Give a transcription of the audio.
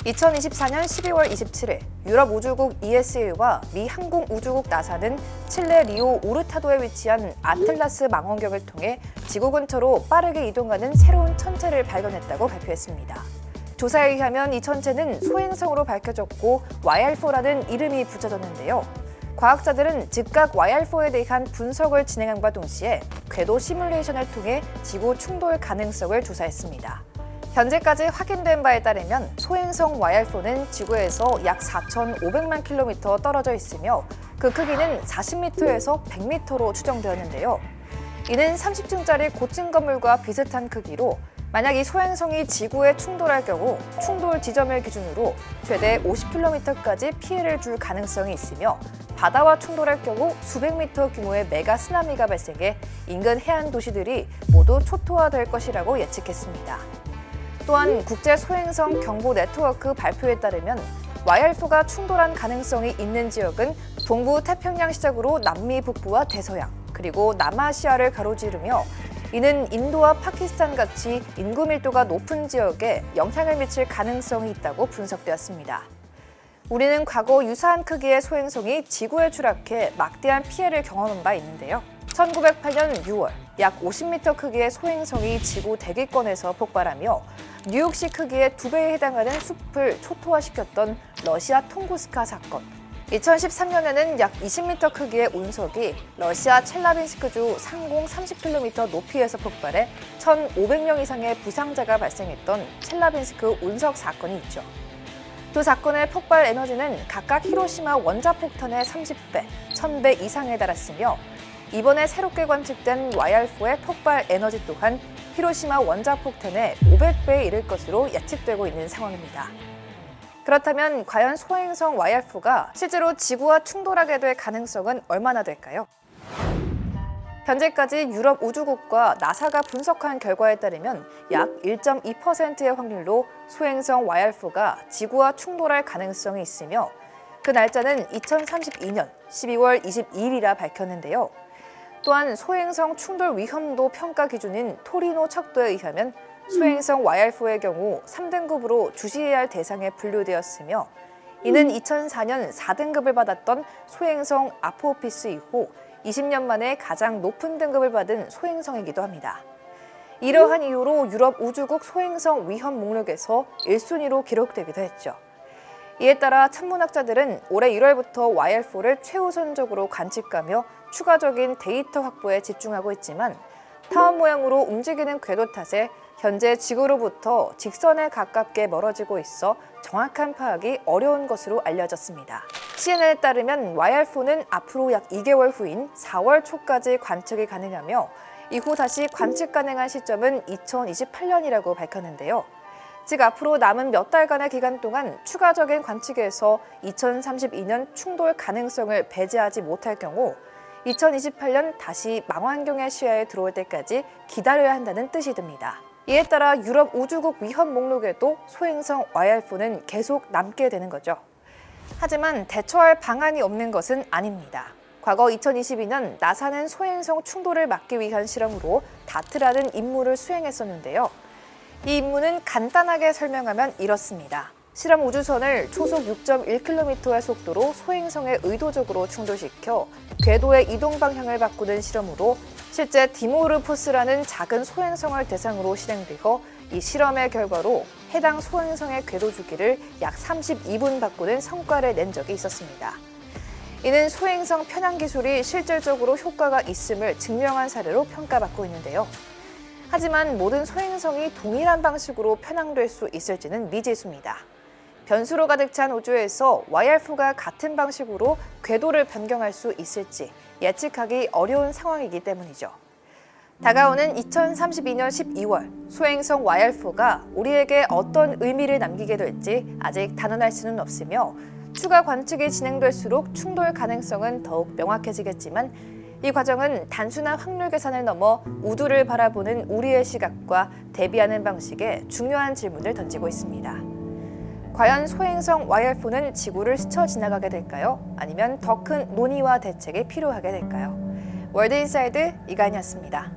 2024년 12월 27일 유럽 우주국 ESA와 미 항공우주국 나사는 칠레 리오 오르타도에 위치한 아틀라스 망원경을 통해 지구 근처로 빠르게 이동하는 새로운 천체를 발견했다고 발표했습니다. 조사에 의하면 이 천체는 소행성으로 밝혀졌고 YR4라는 이름이 붙여졌는데요. 과학자들은 즉각 YR4에 대한 분석을 진행함과 동시에 궤도 시뮬레이션을 통해 지구 충돌 가능성을 조사했습니다. 현재까지 확인된 바에 따르면 소행성 YR4는 지구에서 약 4,500만 킬로미터 떨어져 있으며 그 크기는 40m에서 100m로 추정되었는데요. 이는 30층짜리 고층 건물과 비슷한 크기로 만약 이 소행성이 지구에 충돌할 경우 충돌 지점을 기준으로 최대 50km까지 피해를 줄 가능성이 있으며 바다와 충돌할 경우 수백 미터 규모의 메가 쓰나미가 발생해 인근 해안 도시들이 모두 초토화될 것이라고 예측했습니다. 또한 국제 소행성 경보 네트워크 발표에 따르면 YR4가 충돌한 가능성이 있는 지역은 동부 태평양 시작으로 남미 북부와 대서양, 그리고 남아시아를 가로지르며 이는 인도와 파키스탄 같이 인구 밀도가 높은 지역에 영향을 미칠 가능성이 있다고 분석되었습니다. 우리는 과거 유사한 크기의 소행성이 지구에 추락해 막대한 피해를 경험한 바 있는데요. 1908년 6월 약 50m 크기의 소행성이 지구 대기권에서 폭발하며 뉴욕시 크기의 2배에 해당하는 숲을 초토화시켰던 러시아 퉁구스카 사건. 2013년에는 약 20m 크기의 운석이 러시아 첼라빈스크주 상공 30km 높이에서 폭발해 1,500명 이상의 부상자가 발생했던 첼라빈스크 운석 사건이 있죠. 두 사건의 폭발 에너지는 각각 히로시마 원자폭탄의 30배, 1,000배 이상에 달했으며 이번에 새롭게 관측된 YR4의 폭발 에너지 또한 히로시마 원자폭탄의 500배에 이를 것으로 예측되고 있는 상황입니다. 그렇다면 과연 소행성 YR4가 실제로 지구와 충돌하게 될 가능성은 얼마나 될까요? 현재까지 유럽 우주국과 나사가 분석한 결과에 따르면 약 1.2%의 확률로 소행성 YR4가 지구와 충돌할 가능성이 있으며 그 날짜는 2032년 12월 22일이라 밝혔는데요. 또한 소행성 충돌 위험도 평가 기준인 토리노 척도에 의하면 소행성 YR4의 경우 3등급으로 주시해야 할 대상에 분류되었으며 이는 2004년 4등급을 받았던 소행성 아포피스 이후 20년 만에 가장 높은 등급을 받은 소행성이기도 합니다. 이러한 이유로 유럽 우주국 소행성 위험 목록에서 1순위로 기록되기도 했죠. 이에 따라 천문학자들은 올해 1월부터 YR4를 최우선적으로 관측하며 추가적인 데이터 확보에 집중하고 있지만 타원 모양으로 움직이는 궤도 탓에 현재 지구로부터 직선에 가깝게 멀어지고 있어 정확한 파악이 어려운 것으로 알려졌습니다. CNN에 따르면 YR4는 앞으로 약 2개월 후인 4월 초까지 관측이 가능하며 이후 다시 관측 가능한 시점은 2028년이라고 밝혔는데요. 즉 앞으로 남은 몇 달간의 기간 동안 추가적인 관측에서 2032년 충돌 가능성을 배제하지 못할 경우 2028년 다시 망원경의 시야에 들어올 때까지 기다려야 한다는 뜻이 듭니다. 이에 따라 유럽 우주국 위험 목록에도 소행성 YR4는 계속 남게 되는 거죠. 하지만 대처할 방안이 없는 것은 아닙니다. 과거 2022년 나사는 소행성 충돌을 막기 위한 실험으로 다트라는 임무를 수행했었는데요. 이 임무는 간단하게 설명하면 이렇습니다. 실험 우주선을 초속 6.1km의 속도로 소행성에 의도적으로 충돌시켜 궤도의 이동 방향을 바꾸는 실험으로 실제 디모르포스라는 작은 소행성을 대상으로 실행되어 이 실험의 결과로 해당 소행성의 궤도 주기를 약 32분 바꾸는 성과를 낸 적이 있었습니다. 이는 소행성 편향 기술이 실질적으로 효과가 있음을 증명한 사례로 평가받고 있는데요. 하지만 모든 소행성이 동일한 방식으로 편향될 수 있을지는 미지수입니다. 변수로 가득 찬 우주에서 YR4가 같은 방식으로 궤도를 변경할 수 있을지 예측하기 어려운 상황이기 때문이죠. 다가오는 2032년 12월, 소행성 YR4가 우리에게 어떤 의미를 남기게 될지 아직 단언할 수는 없으며 추가 관측이 진행될수록 충돌 가능성은 더욱 명확해지겠지만 이 과정은 단순한 확률 계산을 넘어 우주를 바라보는 우리의 시각과 대비하는 방식에 중요한 질문을 던지고 있습니다. 과연 소행성 YR4는 지구를 스쳐 지나가게 될까요? 아니면 더 큰 논의와 대책이 필요하게 될까요? 월드인사이드 이간이었습니다.